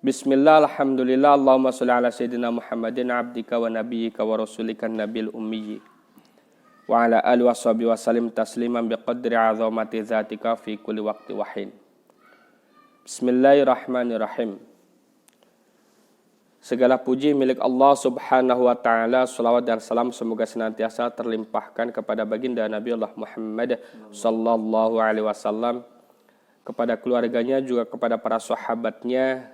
Bismillah, alhamdulillah, Allahumma sholli ala sayyidina Muhammadin abdika wa nabiyyika wa rasulika nabil ummi wa ala alihi wa sahbihi wa sallim tasliman biqadri azamati dzatika fi kulli waqti wa hin. Bismillahirrahmanirrahim. Segala puji milik Allah Subhanahu wa taala, selawat dan salam semoga senantiasa terlimpahkan kepada baginda Nabi Allah Muhammad sallallahu alaihi wasallam, kepada keluarganya, juga kepada para sahabatnya,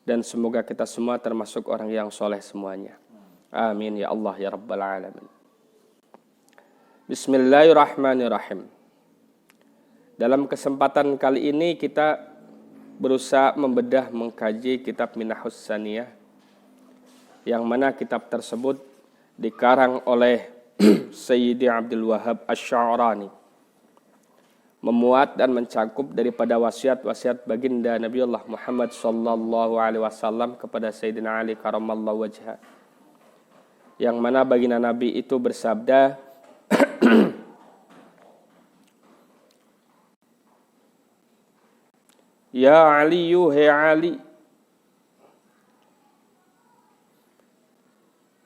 dan semoga kita semua termasuk orang yang soleh semuanya. Amin ya Allah ya Rabbal Alamin. Bismillahirrahmanirrahim. Dalam kesempatan kali ini kita berusaha membedah mengkaji kitab Minahus Saniyah, yang mana kitab tersebut dikarang oleh Sayyidi Abdul Wahhab Asy-Sya'rani, memuat dan mencakup daripada wasiat-wasiat baginda Nabi Allah Muhammad sallallahu alaihi wasallam kepada Sayyidina Ali karamallahu wajhah, yang mana baginda Nabi itu bersabda, Ya Ali, yuhe Ali,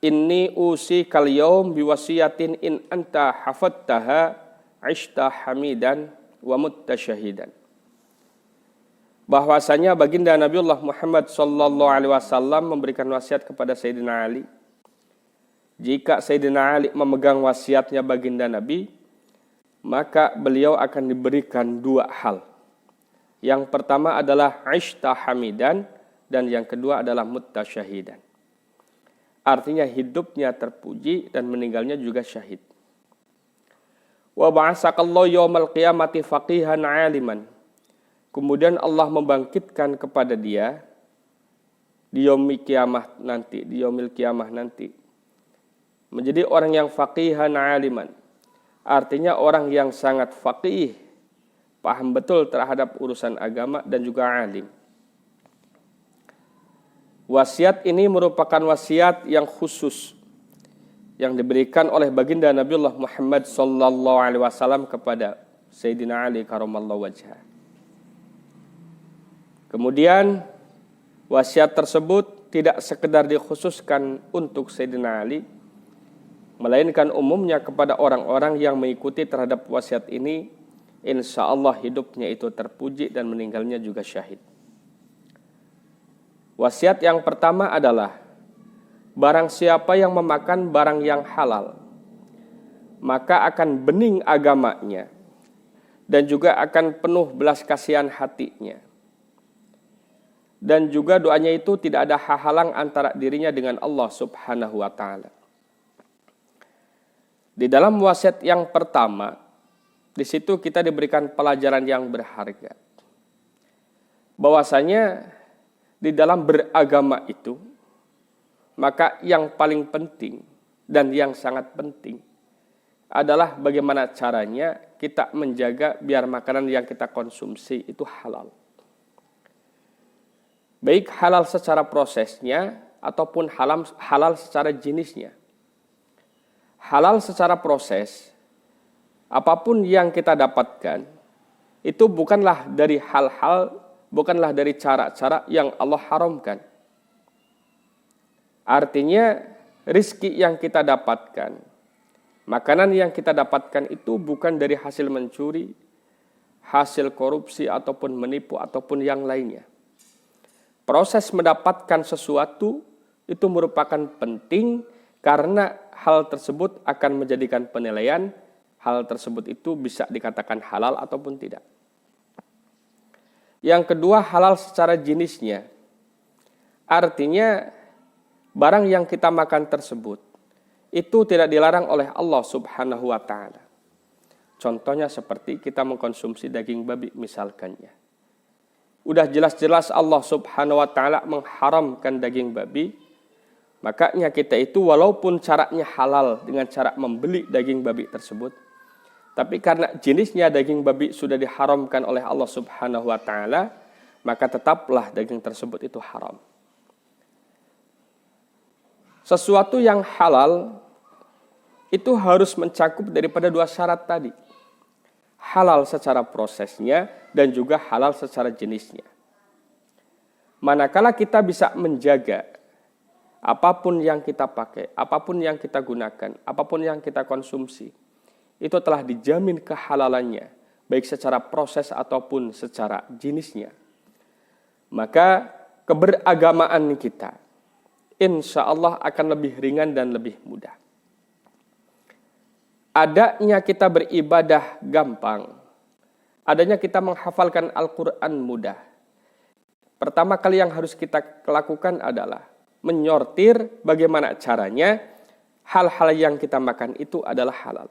inni usi kal yaum biwasiyatin in anta hafadtaha ishta hamidan wa muttasyahidan. Bahwasanya baginda Nabiullah Muhammad sallallahu alaihi wasallam memberikan wasiat kepada Sayyidina Ali. Jika Sayyidina Ali memegang wasiatnya baginda Nabi, maka beliau akan diberikan dua hal. Yang pertama adalah ishta hamidan, dan yang kedua adalah muttasyahidan. Artinya hidupnya terpuji dan meninggalnya juga syahid. Wa ba'asakallahu yaumal qiyamati faqihan 'aliman. Kemudian Allah membangkitkan kepada dia di yaumil kiamah nanti menjadi orang yang faqihan 'aliman. Artinya orang yang sangat faqih, paham betul terhadap urusan agama dan juga alim. Wasiat ini merupakan wasiat yang khusus yang diberikan oleh baginda Nabiullah Muhammad sallallahu alaihi wasallam kepada Sayyidina Ali karamallahu wajhah. Kemudian wasiat tersebut tidak sekedar dikhususkan untuk Sayyidina Ali, melainkan umumnya kepada orang-orang yang mengikuti terhadap wasiat ini, insya Allah hidupnya itu terpuji dan meninggalnya juga syahid. Wasiat yang pertama adalah, barang siapa yang memakan barang yang halal, maka akan bening agamanya dan juga akan penuh belas kasihan hatinya. Dan juga doanya itu tidak ada halang antara dirinya dengan Allah Subhanahu wa taala. Di dalam wasiat yang pertama, di situ kita diberikan pelajaran yang berharga. Bahwasanya di dalam beragama itu, maka yang paling penting dan yang sangat penting adalah bagaimana caranya kita menjaga biar makanan yang kita konsumsi itu halal. Baik halal secara prosesnya ataupun halal secara jenisnya. Halal secara proses, apapun yang kita dapatkan itu bukanlah dari bukanlah dari cara-cara yang Allah haramkan. Artinya rizki yang kita dapatkan, makanan yang kita dapatkan itu bukan dari hasil mencuri, hasil korupsi ataupun menipu ataupun yang lainnya. Proses mendapatkan sesuatu itu merupakan penting karena hal tersebut akan menjadikan penilaian hal tersebut itu bisa dikatakan halal ataupun tidak. Yang kedua, halal secara jenisnya. Artinya barang yang kita makan tersebut itu tidak dilarang oleh Allah Subhanahu wa taala. Contohnya seperti kita mengkonsumsi daging babi misalkannya. Udah jelas-jelas Allah Subhanahu wa taala mengharamkan daging babi, makanya kita itu walaupun caranya halal dengan cara membeli daging babi tersebut, tapi karena jenisnya daging babi sudah diharamkan oleh Allah Subhanahu wa taala, maka tetaplah daging tersebut itu haram. Sesuatu yang halal itu harus mencakup daripada dua syarat tadi. Halal secara prosesnya dan juga halal secara jenisnya. Manakala kita bisa menjaga apapun yang kita pakai, apapun yang kita gunakan, apapun yang kita konsumsi, itu telah dijamin kehalalannya, baik secara proses ataupun secara jenisnya. Maka keberagamaan kita, insya Allah akan lebih ringan dan lebih mudah. Adanya kita beribadah gampang, adanya kita menghafalkan Al-Quran mudah. Pertama kali yang harus kita lakukan adalah menyortir bagaimana caranya hal-hal yang kita makan itu adalah halal.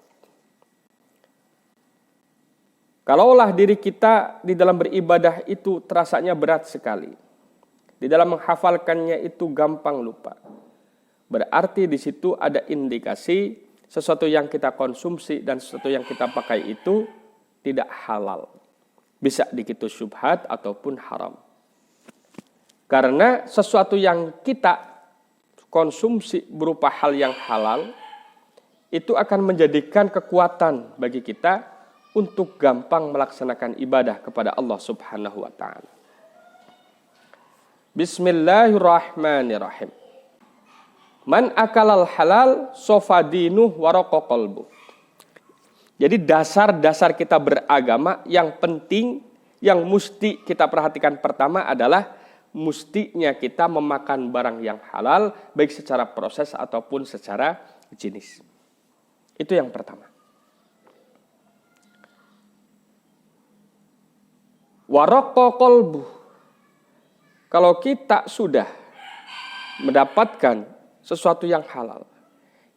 Kalaulah diri kita di dalam beribadah itu terasanya berat sekali, di dalam menghafalkannya itu gampang lupa, berarti di situ ada indikasi sesuatu yang kita konsumsi dan sesuatu yang kita pakai itu tidak halal. Bisa dikitu syubhat ataupun haram. Karena sesuatu yang kita konsumsi berupa hal yang halal, itu akan menjadikan kekuatan bagi kita untuk gampang melaksanakan ibadah kepada Allah Subhanahu wa Ta'ala. Bismillahirrahmanirrahim. Man akalal halal sofadinuh waroko qalbuh. Jadi dasar-dasar kita beragama yang penting, yang mesti kita perhatikan pertama adalah mustinya kita memakan barang yang halal, baik secara proses ataupun secara jenis. Itu yang pertama. Waraqqa qalbuh. Kalau kita sudah mendapatkan sesuatu yang halal,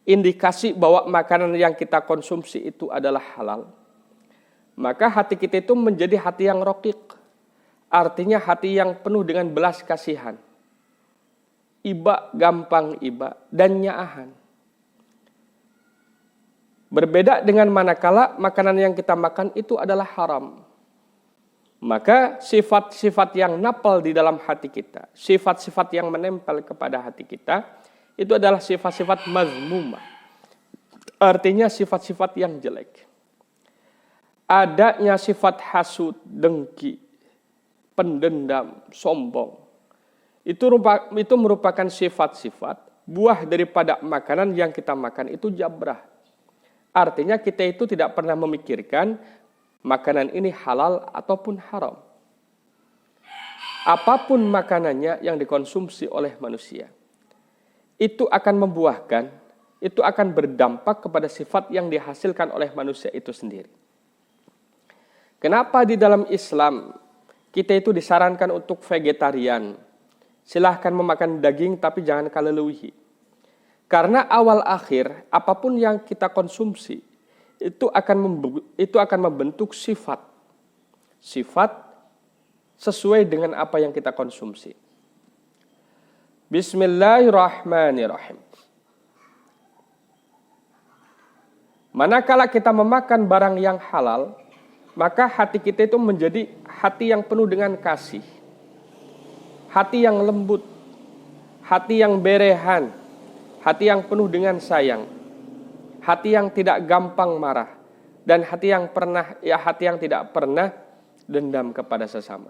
indikasi bahwa makanan yang kita konsumsi itu adalah halal, maka hati kita itu menjadi hati yang raqiq. Artinya hati yang penuh dengan belas kasihan. Iba, gampang iba, dan nyaahan. Berbeda dengan manakala makanan yang kita makan itu adalah haram. Maka sifat-sifat yang napal di dalam hati kita, sifat-sifat yang menempel kepada hati kita, itu adalah sifat-sifat mazmumah. Artinya sifat-sifat yang jelek. Adanya sifat hasud, dengki, pendendam, sombong. Itu merupakan sifat-sifat buah daripada makanan yang kita makan itu jabrah. Artinya kita itu tidak pernah memikirkan makanan ini halal ataupun haram. Apapun makanannya yang dikonsumsi oleh manusia, itu akan membuahkan, itu akan berdampak kepada sifat yang dihasilkan oleh manusia itu sendiri. Kenapa di dalam Islam kita itu disarankan untuk vegetarian? Silahkan memakan daging tapi jangan kaleluhi. Karena awal akhir apapun yang kita konsumsi itu akan membentuk sifat sesuai dengan apa yang kita konsumsi. Bismillahirrahmanirrahim. Manakala kita memakan barang yang halal, maka hati kita itu menjadi hati yang penuh dengan kasih, hati yang lembut, hati yang berehan, hati yang penuh dengan sayang, hati yang tidak gampang marah, dan hati yang tidak pernah dendam kepada sesama.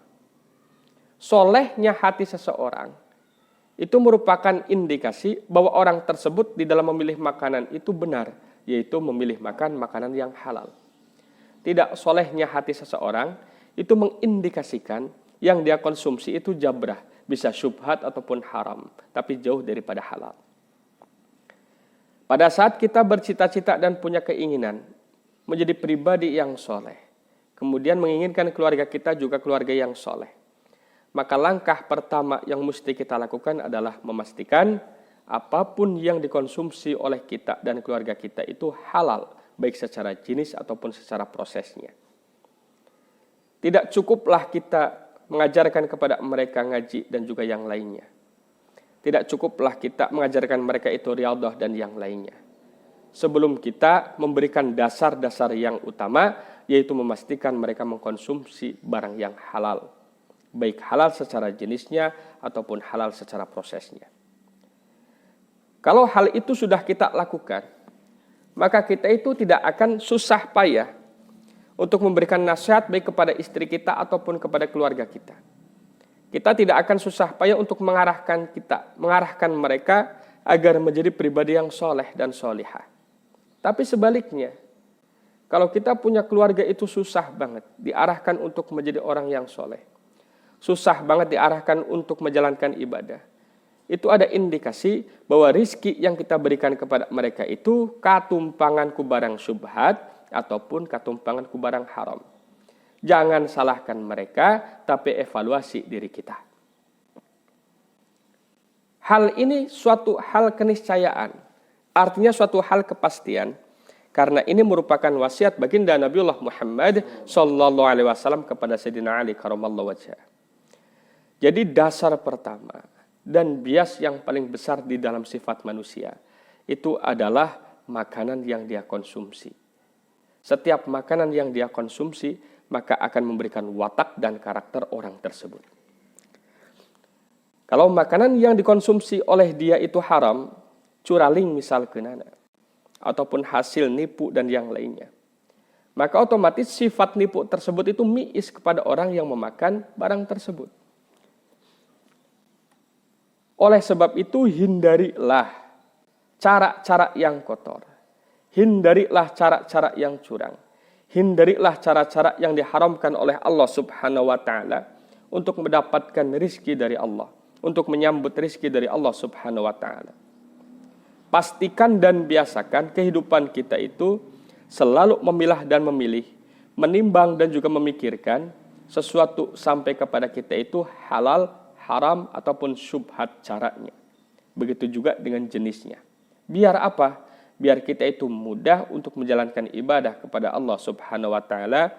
Solehnya hati seseorang itu merupakan indikasi bahwa orang tersebut di dalam memilih makanan itu benar, yaitu memilih makan makanan yang halal. Tidak solehnya hati seseorang itu mengindikasikan yang dia konsumsi itu jabrah, bisa syubhat ataupun haram, tapi jauh daripada halal. Pada saat kita bercita-cita dan punya keinginan menjadi pribadi yang soleh, kemudian menginginkan keluarga kita juga keluarga yang soleh, maka langkah pertama yang mesti kita lakukan adalah memastikan apapun yang dikonsumsi oleh kita dan keluarga kita itu halal, baik secara jenis ataupun secara prosesnya. Tidak cukuplah kita mengajarkan kepada mereka ngaji dan juga yang lainnya. Tidak cukuplah kita mengajarkan mereka itu riyadhah dan yang lainnya. Sebelum kita memberikan dasar-dasar yang utama, yaitu memastikan mereka mengkonsumsi barang yang halal. Baik halal secara jenisnya ataupun halal secara prosesnya. Kalau hal itu sudah kita lakukan, maka kita itu tidak akan susah payah untuk memberikan nasihat baik kepada istri kita ataupun kepada keluarga kita. Kita tidak akan susah payah untuk mengarahkan mereka agar menjadi pribadi yang soleh dan solihah. Tapi sebaliknya, kalau kita punya keluarga itu susah banget diarahkan untuk menjadi orang yang soleh. Susah banget diarahkan untuk menjalankan ibadah. Itu ada indikasi bahwa rizki yang kita berikan kepada mereka itu katumpangan ku barang syubhat ataupun katumpangan ku barang haram. Jangan salahkan mereka, tapi evaluasi diri kita. Hal ini suatu hal keniscayaan, artinya suatu hal kepastian, karena ini merupakan wasiat baginda Nabiullah Muhammad sallallahu alaihi wasallam kepada Sayyidina Ali karamallahu wajhah. Jadi dasar pertama dan bias yang paling besar di dalam sifat manusia itu adalah makanan yang dia konsumsi. Setiap makanan yang dia konsumsi maka akan memberikan watak dan karakter orang tersebut. Kalau makanan yang dikonsumsi oleh dia itu haram, curaling misal kenana, ataupun hasil nipu dan yang lainnya, maka otomatis sifat nipu tersebut itu miis kepada orang yang memakan barang tersebut. Oleh sebab itu hindarilah cara-cara yang kotor, hindarilah cara-cara yang curang, hindarilah cara-cara yang diharamkan oleh Allah Subhanahu wa Ta'ala untuk mendapatkan rizki dari Allah, untuk menyambut rizki dari Allah Subhanahu wa Ta'ala. Pastikan dan biasakan kehidupan kita itu selalu memilah dan memilih, menimbang dan juga memikirkan sesuatu sampai kepada kita itu halal, haram ataupun syubhat caranya. Begitu juga dengan jenisnya. Biar apa? Biar kita itu mudah untuk menjalankan ibadah kepada Allah Subhanahu wa Ta'ala.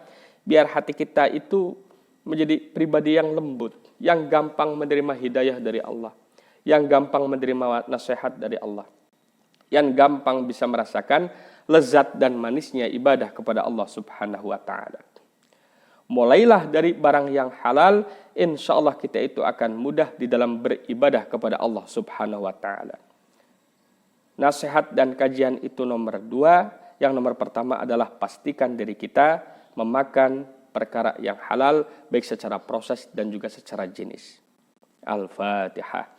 Biar hati kita itu menjadi pribadi yang lembut, yang gampang menerima hidayah dari Allah, yang gampang menerima nasihat dari Allah, yang gampang bisa merasakan lezat dan manisnya ibadah kepada Allah Subhanahu wa Ta'ala. Mulailah dari barang yang halal, insya Allah kita itu akan mudah di dalam beribadah kepada Allah Subhanahu wa Ta'ala. Nasihat dan kajian itu nomor 2. Yang nomor pertama adalah pastikan diri kita memakan perkara yang halal, baik secara proses dan juga secara jenis. Al-Fatihah.